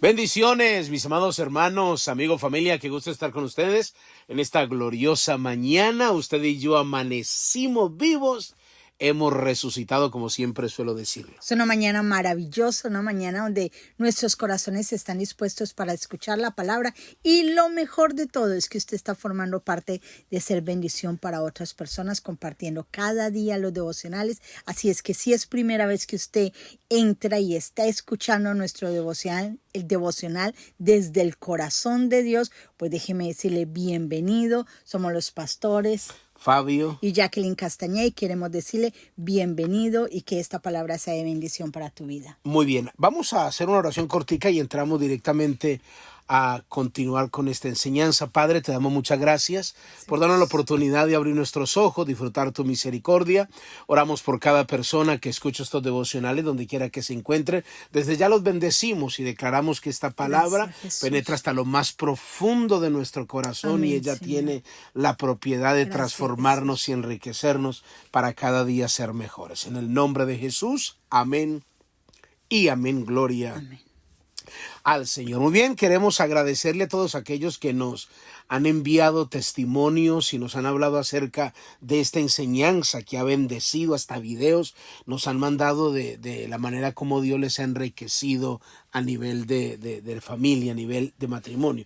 Bendiciones, mis amados hermanos, amigos, familia, qué gusto estar con ustedes en esta gloriosa mañana. Usted y yo amanecimos vivos, hemos resucitado, como siempre suelo decirlo. Es una mañana maravillosa, una mañana donde nuestros corazones están dispuestos para escuchar la palabra, y lo mejor de todo es que usted está formando parte de ser bendición para otras personas, compartiendo cada día los devocionales. Así es que si es primera vez que usted entra y está escuchando nuestro devocional, el devocional desde el corazón de Dios, pues déjeme decirle bienvenido. Somos los pastores Fabio y Jacqueline Castañé, y queremos decirle bienvenido y que esta palabra sea de bendición para tu vida. Muy bien, vamos a hacer una oración cortica y entramos directamente a continuar con esta enseñanza. Padre, te damos muchas gracias por darnos la oportunidad de abrir nuestros ojos, disfrutar tu misericordia. Oramos por cada persona que escucha estos devocionales, donde quiera que se encuentre. Desde ya los bendecimos y declaramos que esta palabra penetra hasta lo más profundo de nuestro corazón. Amén, y ella Señor. Tiene la propiedad de transformarnos y enriquecernos para cada día ser mejores. En el nombre de Jesús, amén y amén. Gloria. Amén. Al Señor. Muy bien, queremos agradecerle a todos aquellos que nos han enviado testimonios y nos han hablado acerca de esta enseñanza que ha bendecido, hasta videos nos han mandado de la manera como Dios les ha enriquecido a nivel de familia, a nivel de matrimonio.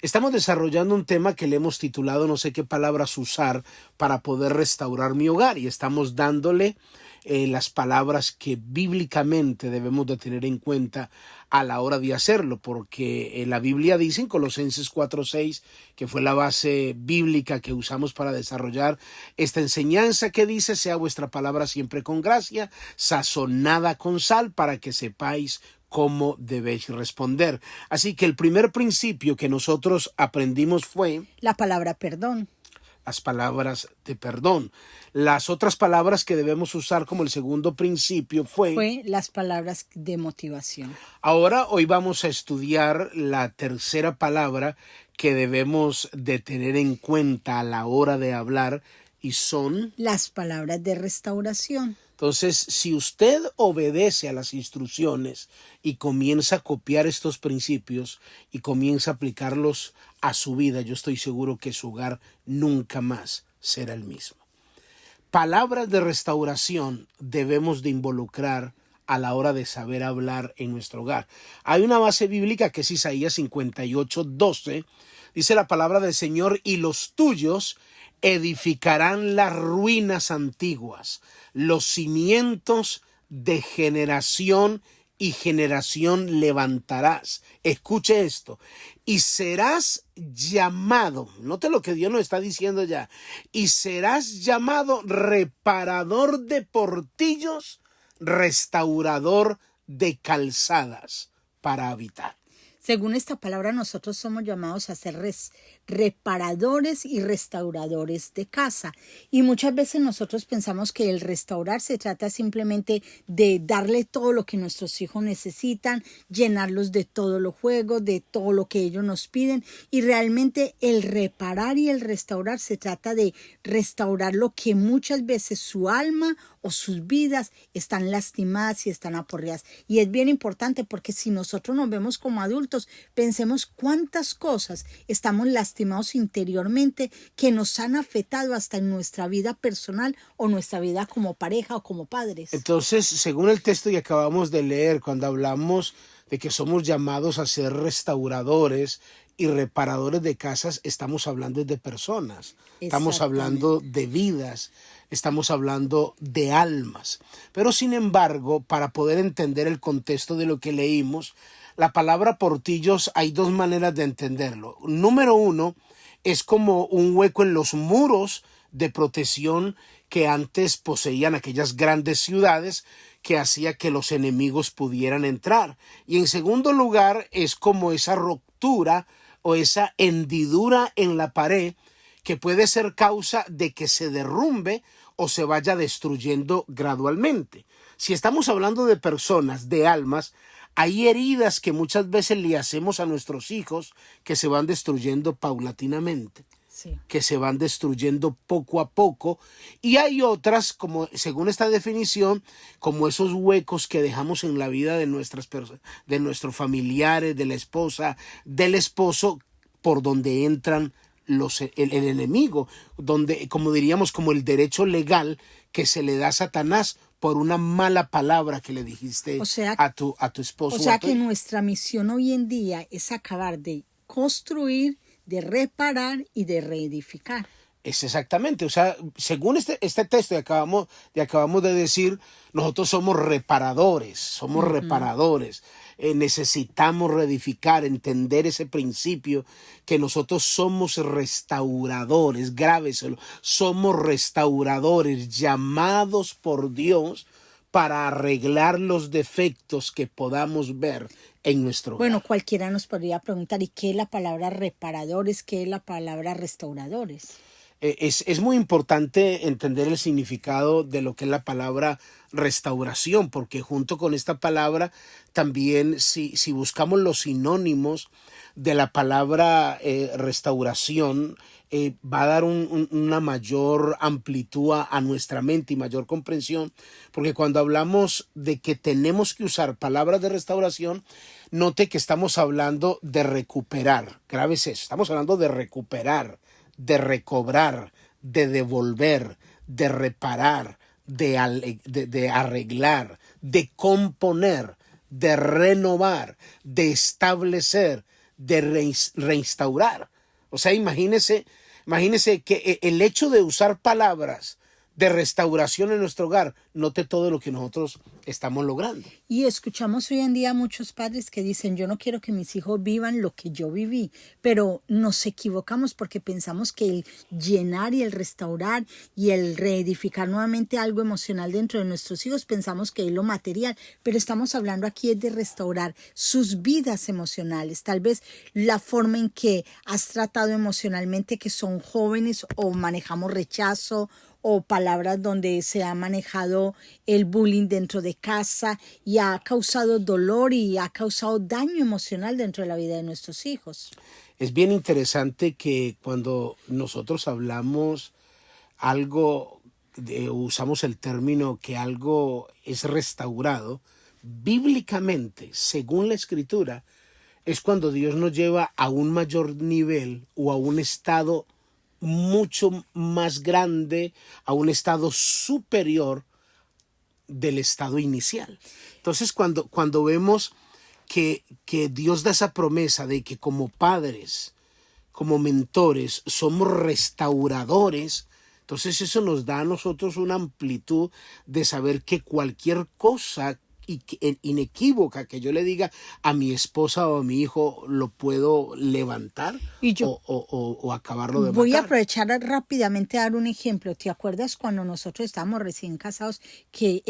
Estamos desarrollando un tema que le hemos titulado no sé qué palabras usar para poder restaurar mi hogar, y estamos dándole las palabras que bíblicamente debemos de tener en cuenta a la hora de hacerlo, porque la Biblia dice en Colosenses 4:6, que fue la base bíblica que usamos para desarrollar esta enseñanza, que dice: sea vuestra palabra siempre con gracia, sazonada con sal, para que sepáis cómo debéis responder. Así que el primer principio que nosotros aprendimos fue la palabra perdón. Las palabras de perdón. Las otras palabras que debemos usar como el segundo principio fue las palabras de motivación. Ahora, hoy vamos a estudiar la tercera palabra que debemos de tener en cuenta a la hora de hablar, y son las palabras de restauración. Entonces, si usted obedece a las instrucciones y comienza a copiar estos principios y comienza a aplicarlos a su vida, yo estoy seguro que su hogar nunca más será el mismo. Palabras de restauración debemos de involucrar a la hora de saber hablar en nuestro hogar. Hay una base bíblica que es Isaías 58:12. Dice la palabra del Señor: y los tuyos edificarán las ruinas antiguas, los cimientos de generación y generación levantarás. Escuche esto: y serás llamado, note lo que Dios nos está diciendo ya, y serás llamado reparador de portillos, restaurador de calzadas para habitar. Según esta palabra, nosotros somos llamados a ser reparadores y restauradores de casa. Y muchas veces nosotros pensamos que el restaurar se trata simplemente de darle todo lo que nuestros hijos necesitan, llenarlos de todos los juegos, de todo lo que ellos nos piden. Y realmente el reparar y el restaurar se trata de restaurar lo que muchas veces su alma o sus vidas están lastimadas y están aporreadas. Y es bien importante, porque si nosotros nos vemos como adultos, pensemos cuántas cosas estamos lastimados interiormente que nos han afectado hasta en nuestra vida personal o nuestra vida como pareja o como padres. Entonces, según el texto que acabamos de leer, cuando hablamos de que somos llamados a ser restauradores y reparadores de casas, estamos hablando de personas, estamos hablando de vidas, estamos hablando de almas. Pero sin embargo, para poder entender el contexto de lo que leímos, la palabra portillos, hay dos maneras de entenderlo. Número uno, es como un hueco en los muros de protección que antes poseían aquellas grandes ciudades, que hacía que los enemigos pudieran entrar. Y en segundo lugar, es como esa ruptura o esa hendidura en la pared que puede ser causa de que se derrumbe o se vaya destruyendo gradualmente. Si estamos hablando de personas, de almas, hay heridas que muchas veces le hacemos a nuestros hijos que se van destruyendo paulatinamente. Sí. que se van destruyendo poco a poco, y hay otras, como según esta definición, como esos huecos que dejamos en la vida de nuestras personas, de nuestros familiares, de la esposa, del esposo, por donde entran el enemigo, donde, como diríamos, como el derecho legal que se le da a Satanás por una mala palabra que le dijiste O sea, a tu esposo. o sea que nuestra misión hoy en día es acabar de construir, de reparar y de reedificar. Es exactamente, o sea, según este texto que acabamos de decir, nosotros somos reparadores, necesitamos reedificar, entender ese principio, que nosotros somos restauradores, grábeselo, somos restauradores llamados por Dios para arreglar los defectos que podamos ver en nuestro hogar. Bueno, cualquiera nos podría preguntar, ¿y qué es la palabra reparadores? ¿Qué es la palabra restauradores? Es muy importante entender el significado de lo que es la palabra restauración, porque junto con esta palabra también, si buscamos los sinónimos de la palabra restauración, va a dar una mayor amplitud a nuestra mente y mayor comprensión, porque cuando hablamos de que tenemos que usar palabras de restauración, note que estamos hablando de recuperar. Grábese eso, estamos hablando de recuperar, de recobrar, de devolver, de reparar, de arreglar, de componer, de renovar, de establecer, de reinstaurar. O sea, imagínese que el hecho de usar palabras de restauración en nuestro hogar, note todo lo que nosotros estamos logrando. Y escuchamos hoy en día a muchos padres que dicen, yo no quiero que mis hijos vivan lo que yo viví, pero nos equivocamos porque pensamos que el llenar y el restaurar y el reedificar nuevamente algo emocional dentro de nuestros hijos, pensamos que es lo material, pero estamos hablando aquí es de restaurar sus vidas emocionales, tal vez la forma en que has tratado emocionalmente que son jóvenes o manejamos rechazo o palabras donde se ha manejado el bullying dentro de casa y ha causado dolor y ha causado daño emocional dentro de la vida de nuestros hijos. Es bien interesante que cuando nosotros hablamos algo, usamos el término que algo es restaurado, bíblicamente, según la Escritura, es cuando Dios nos lleva a un mayor nivel o a un estado mucho más grande, a un estado superior del estado inicial. Entonces, cuando vemos que Dios da esa promesa de que como padres, como mentores, somos restauradores, entonces eso nos da a nosotros una amplitud de saber que cualquier cosa inequívoca que yo le diga a mi esposa o a mi hijo lo puedo levantar o acabarlo de matar. Voy a aprovechar rápidamente a dar un ejemplo. ¿Te acuerdas cuando nosotros estábamos recién casados que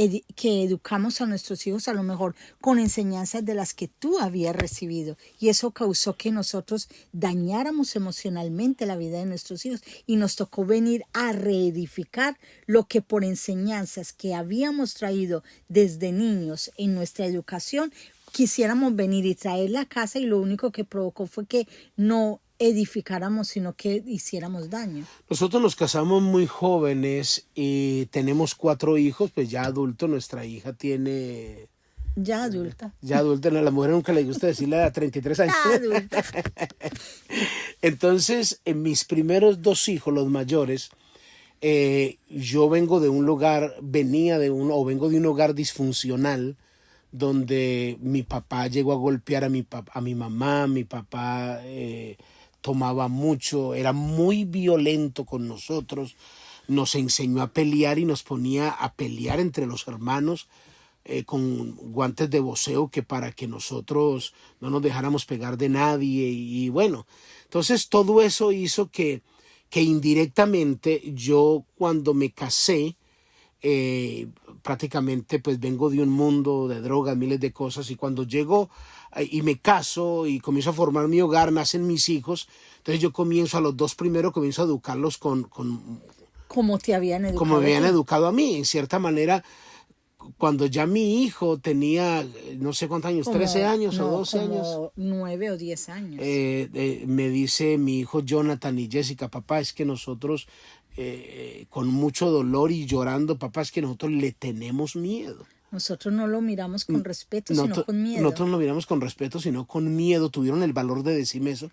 educamos a nuestros hijos a lo mejor con enseñanzas de las que tú habías recibido? Y eso causó que nosotros dañáramos emocionalmente la vida de nuestros hijos y nos tocó venir a reedificar lo que por enseñanzas que habíamos traído desde niños en nuestra educación, quisiéramos venir y traerla a casa y lo único que provocó fue que no edificáramos, sino que hiciéramos daño. Nosotros nos casamos muy jóvenes y tenemos 4 hijos, pues ya adulto, nuestra hija tiene... Ya adulta. Ya adulta, no, a la mujer nunca le gusta decirle a 33 años. Ya adulta. Entonces, en mis primeros 2 hijos, los mayores, yo vengo de un hogar disfuncional donde mi papá llegó a golpear a mi mamá, mi papá tomaba mucho, era muy violento con nosotros, nos enseñó a pelear y nos ponía a pelear entre los hermanos con guantes de boxeo que para que nosotros no nos dejáramos pegar de nadie y bueno, entonces todo eso hizo que indirectamente yo cuando me casé, prácticamente pues vengo de un mundo de drogas, miles de cosas, y cuando llego y me caso y comienzo a formar mi hogar, nacen mis hijos, entonces yo comienzo a los 2 primeros, comienzo a educarlos como te habían educado. Como me habían educado a mí, en cierta manera. cuando ya mi hijo tenía, no sé cuántos años, 13 años o 12 años. Como 9 o 10 años. Me dice mi hijo Jonathan y Jessica, papá, es que nosotros, con mucho dolor y llorando, papá, es que nosotros le tenemos miedo. Nosotros no lo miramos con respeto, sino con miedo. Nosotros no lo miramos con respeto, sino con miedo. Tuvieron el valor de decirme eso.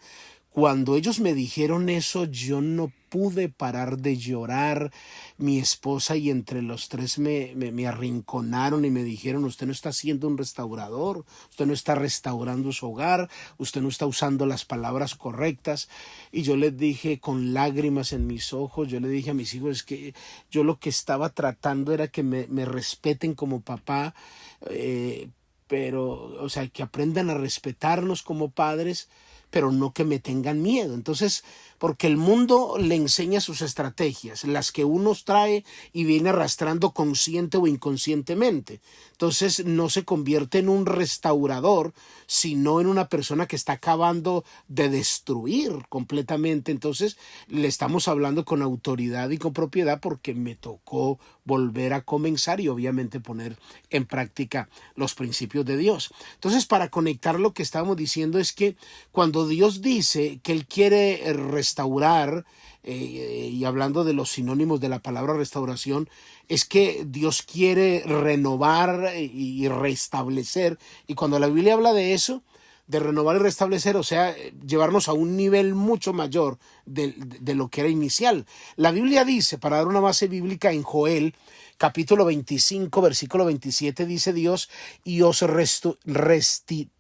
Cuando ellos me dijeron eso, yo no pude parar de llorar. Mi esposa y entre los tres me arrinconaron y me dijeron, usted no está siendo un restaurador, usted no está restaurando su hogar, usted no está usando las palabras correctas. Y yo les dije con lágrimas en mis ojos, yo le dije a mis hijos, es que yo lo que estaba tratando era que me respeten como papá, pero, o sea, que aprendan a respetarnos como padres, pero no que me tengan miedo. Entonces, porque el mundo le enseña sus estrategias, las que uno trae y viene arrastrando consciente o inconscientemente. Entonces, no se convierte en un restaurador, sino en una persona que está acabando de destruir completamente. Entonces, le estamos hablando con autoridad y con propiedad porque me tocó volver a comenzar y obviamente poner en práctica los principios de Dios. Entonces, para conectar lo que estábamos diciendo es que cuando Dios dice que Él quiere restaurar, y hablando de los sinónimos de la palabra restauración, es que Dios quiere renovar y restablecer. Y cuando la Biblia habla de eso, de renovar y restablecer, o sea, llevarnos a un nivel mucho mayor de lo que era inicial. La Biblia dice, para dar una base bíblica, en Joel, capítulo 25, versículo 27, dice Dios, y os restituiré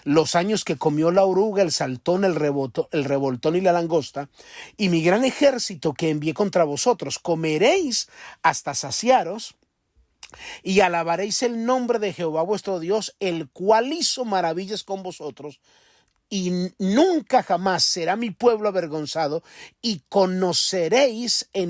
los años que comió la oruga, el saltón, el revoltón y la langosta, y mi gran ejército que envié contra vosotros. Comeréis hasta saciaros, y alabaréis el nombre de Jehová vuestro Dios, el cual hizo maravillas con vosotros, y nunca jamás será mi pueblo avergonzado, y conoceréis que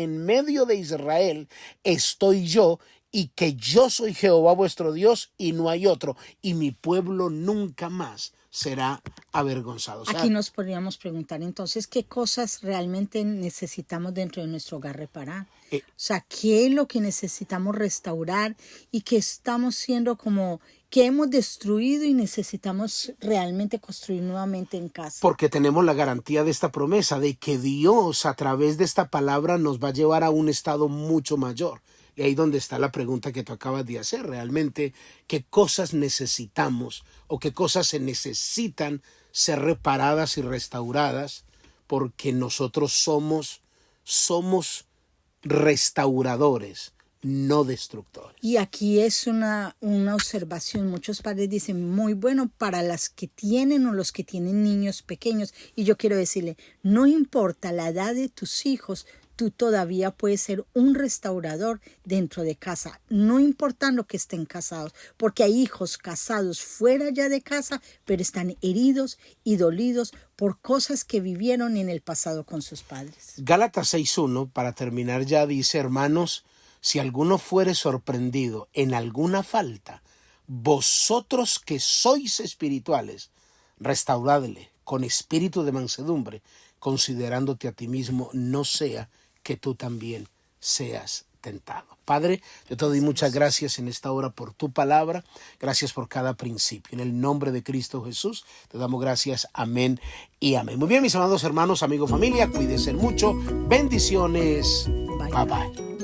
en medio de Israel estoy yo, y que yo soy Jehová vuestro Dios y no hay otro, y mi pueblo nunca más será avergonzado. O sea, aquí nos podríamos preguntar entonces qué cosas realmente necesitamos dentro de nuestro hogar reparar. O sea, qué es lo que necesitamos restaurar y que estamos siendo como que hemos destruido y necesitamos realmente construir nuevamente en casa. Porque tenemos la garantía de esta promesa, de que Dios a través de esta palabra nos va a llevar a un estado mucho mayor. Y ahí donde está la pregunta que tú acabas de hacer, realmente, ¿qué cosas necesitamos o qué cosas se necesitan ser reparadas y restauradas? Porque nosotros somos restauradores, no destructores. Y aquí es una observación. Muchos padres dicen, muy bueno para las que tienen o los que tienen niños pequeños. Y yo quiero decirle, no importa la edad de tus hijos, tú todavía puedes ser un restaurador dentro de casa, no importando que estén casados, porque hay hijos casados fuera ya de casa, pero están heridos y dolidos por cosas que vivieron en el pasado con sus padres. Gálatas 6:1, para terminar ya, dice, hermanos, si alguno fuere sorprendido en alguna falta, vosotros que sois espirituales, restauradle con espíritu de mansedumbre, considerándote a ti mismo, no sea que tú también seas tentado. Padre, yo te doy muchas gracias en esta hora por tu palabra. Gracias por cada principio. En el nombre de Cristo Jesús, te damos gracias. Amén y amén. Muy bien, mis amados hermanos, amigos, familia, cuídense mucho. Bendiciones. Bye, bye.